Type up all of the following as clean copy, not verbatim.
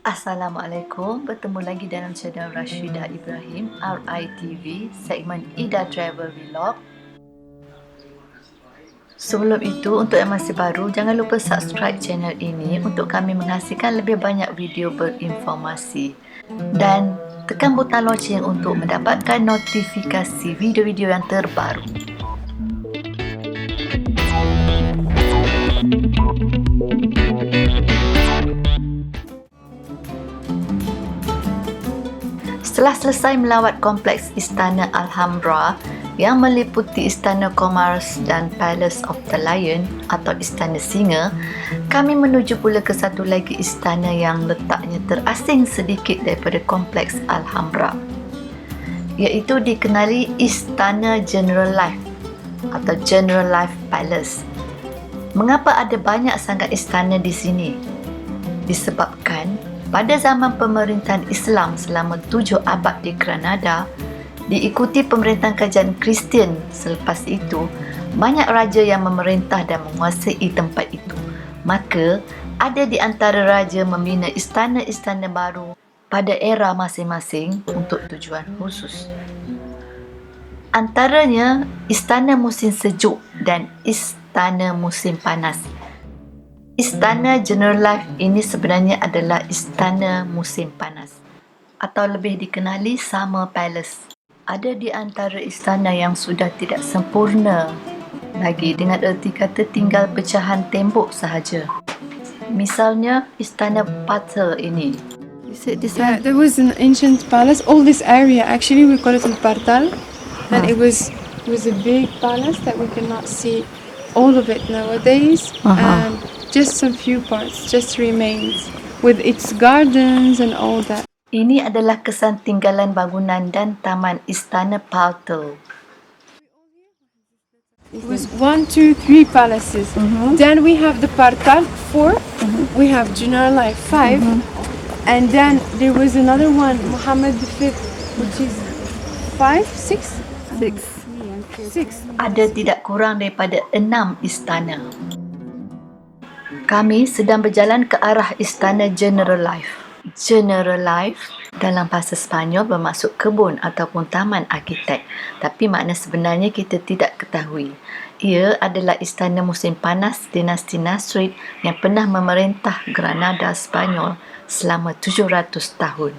Assalamualaikum, bertemu lagi dalam channel Rashidah Ibrahim RITV, segmen Ida Travel Vlog. Sebelum itu, untuk yang masih baru, jangan lupa subscribe channel ini untuk kami menghasilkan lebih banyak video berinformasi. Dan tekan butang loceng untuk mendapatkan notifikasi video-video yang terbaru. Setelah selesai melawat kompleks Istana Alhambra yang meliputi Istana Commerce dan Palace of the Lion atau Istana Singa, kami menuju pula ke satu lagi istana yang letaknya terasing sedikit daripada kompleks Alhambra, iaitu dikenali Istana General Life atau General Life Palace. Mengapa ada banyak sangat istana di sini? Disebabkan pada zaman pemerintahan Islam selama 7 abad di Granada, diikuti pemerintahan kerajaan Kristian selepas itu, banyak raja yang memerintah dan menguasai tempat itu. Maka, ada di antara raja membina istana-istana baru pada era masing-masing untuk tujuan khusus. Antaranya, istana musim sejuk dan istana musim panas. Istana General Life ini sebenarnya adalah istana musim panas atau lebih dikenali Summer Palace. Ada di antara istana yang sudah tidak sempurna lagi dengan erti kata tinggal pecahan tembok sahaja. Misalnya Istana Pata ini. Yeah, there was an ancient palace. All this area, actually, we call it Al-Partal, and it was a big palace that we cannot see all of it nowadays. And just some few parts, just remains with its gardens and all that. Ini adalah kesan tinggalan bangunan dan taman Istana Partal. It was 1, 2, 3 palaces. Then we have the Partal 4. We have General Life 5, and then there was another one, Muhammad V, which is 5, 6. Ada tidak kurang daripada 6 istana. Kami sedang berjalan ke arah Istana General Life. General Life dalam bahasa Sepanyol bermaksud kebun ataupun taman arkitek, tapi makna sebenarnya kita tidak ketahui. Ia adalah istana musim panas dinasti Nasrid yang pernah memerintah Granada Sepanyol selama 700 tahun.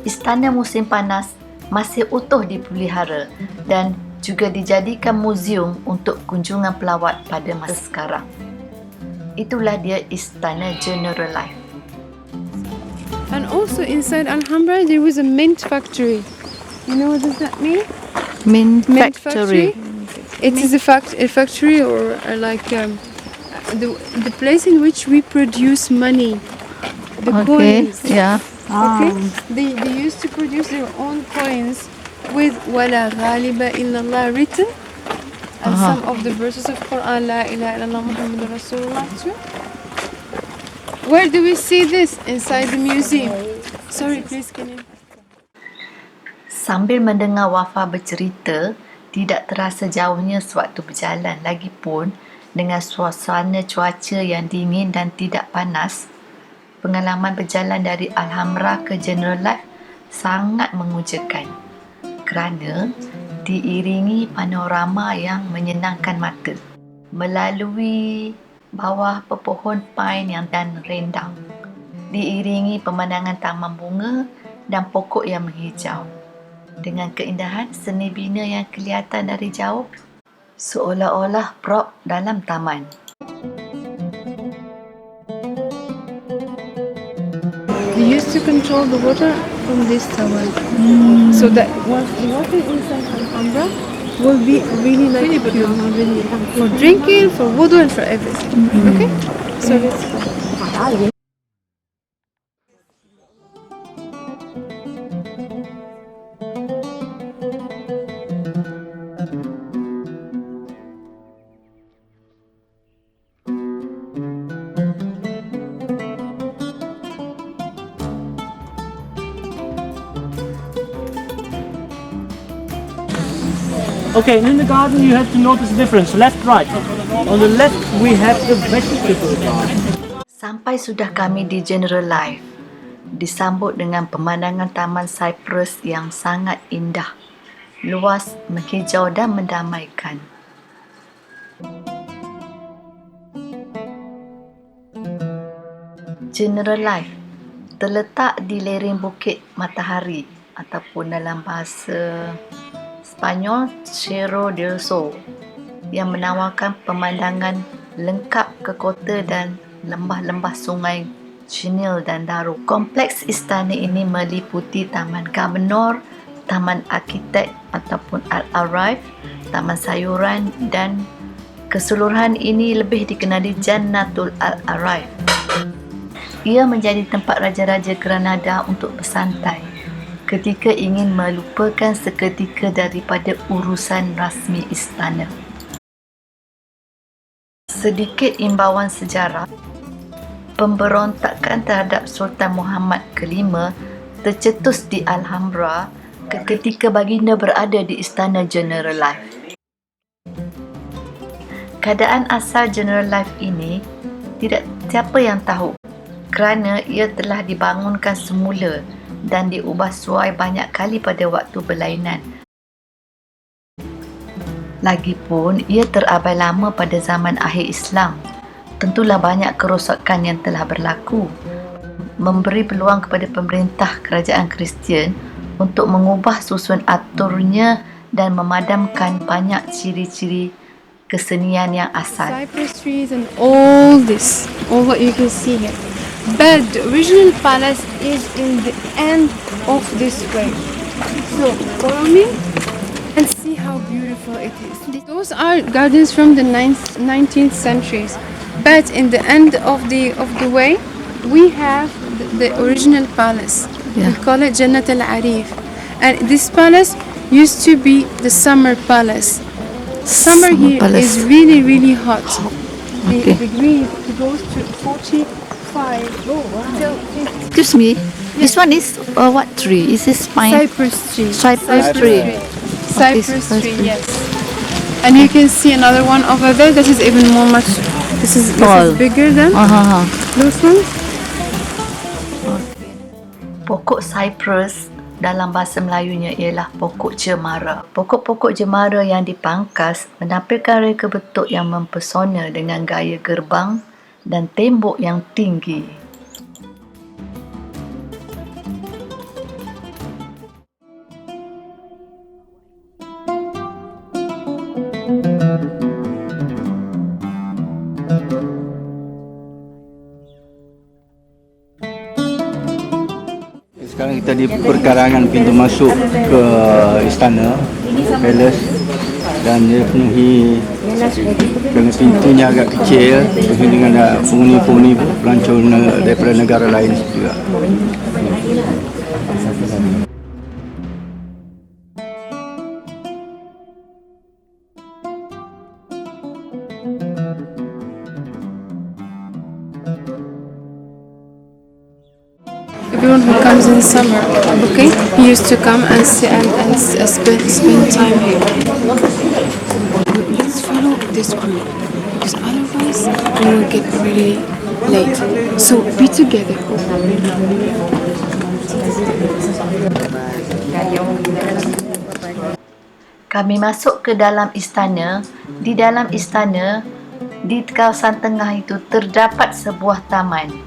Istana musim panas masih utuh dipelihara dan juga dijadikan muzium untuk kunjungan pelawat pada masa sekarang. Itulah dia Istana General Life. And also inside Alhambra there was a mint factory. You know what does that mean? Mint Factory. It is a factory or the place in which we produce money, the coins. Yeah. Okay, they used to produce their own coins with "Wala ghaliba illallah" written, and some of the verses of Quran, La ilaha illallah Muhammadur Rasulullah too. Where do we see this? Inside the museum. Sorry, please can you? Sambil mendengar Wafa bercerita, tidak terasa jauhnya sewaktu berjalan, lagipun dengan suasana cuaca yang dingin dan tidak panas, pengalaman berjalan dari Alhambra ke General Life sangat mengujakan kerana diiringi panorama yang menyenangkan mata melalui bawah pepohon pine yang dan rendang, diiringi pemandangan taman bunga dan pokok yang menghijau dengan keindahan seni bina yang kelihatan dari jauh seolah-olah prop dalam taman. They used to control the water from this tower, so that once the water inside Alhambra will be really pure, really for drinking, for wudu, and for everything. Okay, so let's go. Okay, and in the garden you have to notice the difference, left, right. On the left we have the vegetable garden. Sampai sudah kami di General Life, disambut dengan pemandangan Taman Cyprus yang sangat indah, luas, menghijau dan mendamaikan. General Life terletak di lereng Bukit Matahari ataupun dalam bahasa Sepanyol Cerro del Sol yang menawarkan pemandangan lengkap ke kota dan lembah-lembah sungai Chenil dan Darro. Kompleks istana ini meliputi Taman Gubernur, Taman Arkitek ataupun Al-Arif, Taman Sayuran dan keseluruhan ini lebih dikenali Jannatul Al-Arif. Ia menjadi tempat raja-raja Granada untuk bersantai ketika ingin melupakan seketika daripada urusan rasmi istana. Sedikit imbauan sejarah, pemberontakan terhadap Sultan Muhammad V tercetus di Alhambra ketika baginda berada di Istana General Life. Keadaan asal General Life ini tidak siapa yang tahu, kerana ia telah dibangunkan semula dan diubah suai banyak kali pada waktu berlainan. Lagipun, ia terabai lama pada zaman akhir Islam. Tentulah banyak kerosakan yang telah berlaku, memberi peluang kepada pemerintah kerajaan Kristian untuk mengubah susun aturnya dan memadamkan banyak ciri-ciri kesenian yang asal. Cypress trees and all this, all what you can see here. But the original palace is in the end of this way. So follow me and see how beautiful it is. Those are gardens from the 19th centuries. But in the end of the way, we have the original palace. Yeah. We call it Jannat al-Arif. And this palace used to be the summer palace. Summer here palace. is really, really hot. Okay. The degree goes to 45 till 50. Excuse me, this one is what tree? Is this pine? Cypress tree. Cypress tree. Cypress Cypress tree, tree. yes. And you can see another one over there. This is even more much. This is Tall. bigger than those ones. Pokok cypress dalam bahasa Melayunya ialah pokok cemara. Pokok-pokok cemara yang dipangkas menampilkan reka bentuk yang mempesona dengan gaya gerbang dan tembok yang tinggi. Sekarang kita di perkarangan pintu masuk ke istana palace dan dia penuhi dengan pintunya agak kecil, penuhi dengan penghuni-penghuni pelancong daripada negara lain juga. Everyone who comes in summer, okay, he used to come and spend time here. Let's follow this group because otherwise we will get really late. So be together. Kami masuk ke dalam istana. Di dalam istana, di kawasan tengah itu terdapat sebuah taman.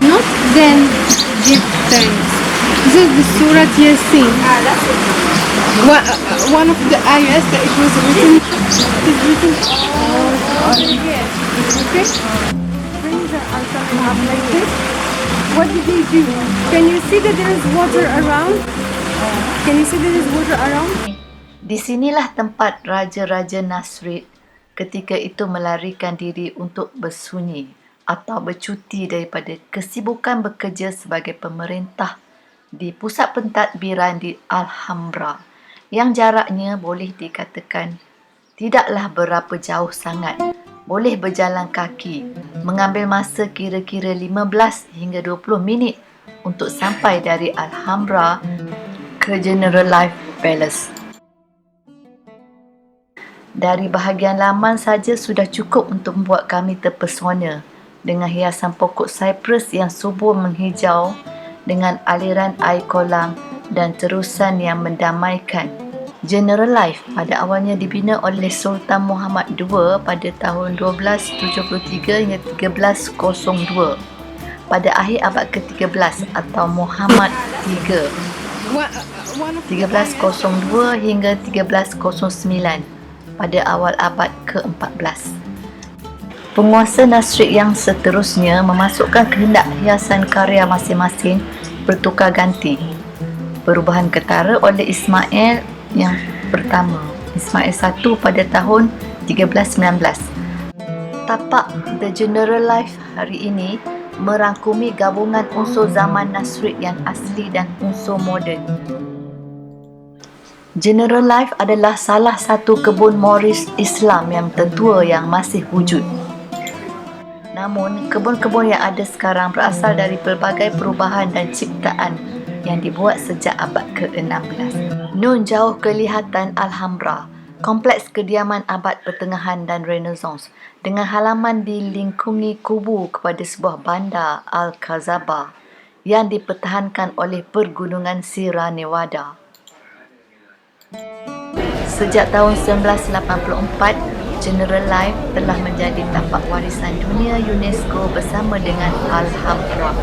Not then give thanks. This is the Surah Yasin. One of the ayahs that it was written is written all here. Okay? Bring the altar up like this. What did they do? Can you see that there is water around? Can you see there is water around? Di sinilah tempat Raja-Raja Nasrid ketika itu melarikan diri untuk bersunyi atau bercuti daripada kesibukan bekerja sebagai pemerintah di pusat pentadbiran di Alhambra yang jaraknya boleh dikatakan tidaklah berapa jauh sangat. Boleh berjalan kaki, mengambil masa kira-kira 15 hingga 20 minit untuk sampai dari Alhambra ke General Life Palace. Dari bahagian laman saja sudah cukup untuk membuat kami terpesona dengan hiasan pokok cypress yang subur menghijau dengan aliran air kolam dan terusan yang mendamaikan. General Life pada awalnya dibina oleh Sultan Muhammad II pada tahun 1273 hingga 1302 pada akhir abad ke-13 atau Muhammad III. One of 1302 hingga 1309 pada awal abad ke-14. Penguasa Nasrid yang seterusnya memasukkan kehendak hiasan karya masing-masing bertukar ganti. Perubahan ketara oleh Ismail yang pertama, Ismail I pada tahun 1319. Tapak The General Life hari ini merangkumi gabungan unsur zaman Nasrid yang asli dan unsur moden. General Life adalah salah satu kebun Moris Islam yang tertua yang masih wujud. Namun, kebun-kebun yang ada sekarang berasal dari pelbagai perubahan dan ciptaan yang dibuat sejak abad ke-16. Nun jauh kelihatan Alhambra, kompleks kediaman abad pertengahan dan Renaissance, dengan halaman dilingkungi kubu kepada sebuah bandar Al-Khazaba yang dipertahankan oleh pergunungan Sierra Nevada. Sejak tahun 1984, General Life telah menjadi tapak warisan dunia UNESCO bersama dengan Alhambra.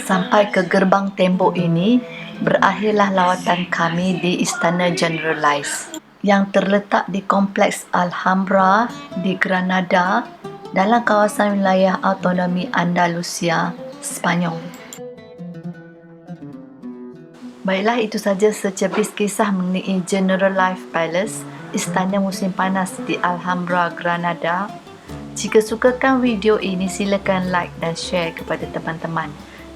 Sampai ke gerbang tembok ini, berakhirlah lawatan kami di Istana General Life yang terletak di Kompleks Alhambra di Granada dalam kawasan wilayah autonomi Andalusia, Spanyol. Baiklah, itu saja secebis kisah mengenai General Life Palace, Istana Musim Panas di Alhambra, Granada. Jika sukakan video ini, silakan like dan share kepada teman-teman.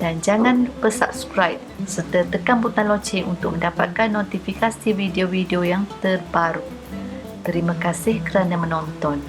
Dan jangan lupa subscribe serta tekan butang loceng untuk mendapatkan notifikasi video-video yang terbaru. Terima kasih kerana menonton.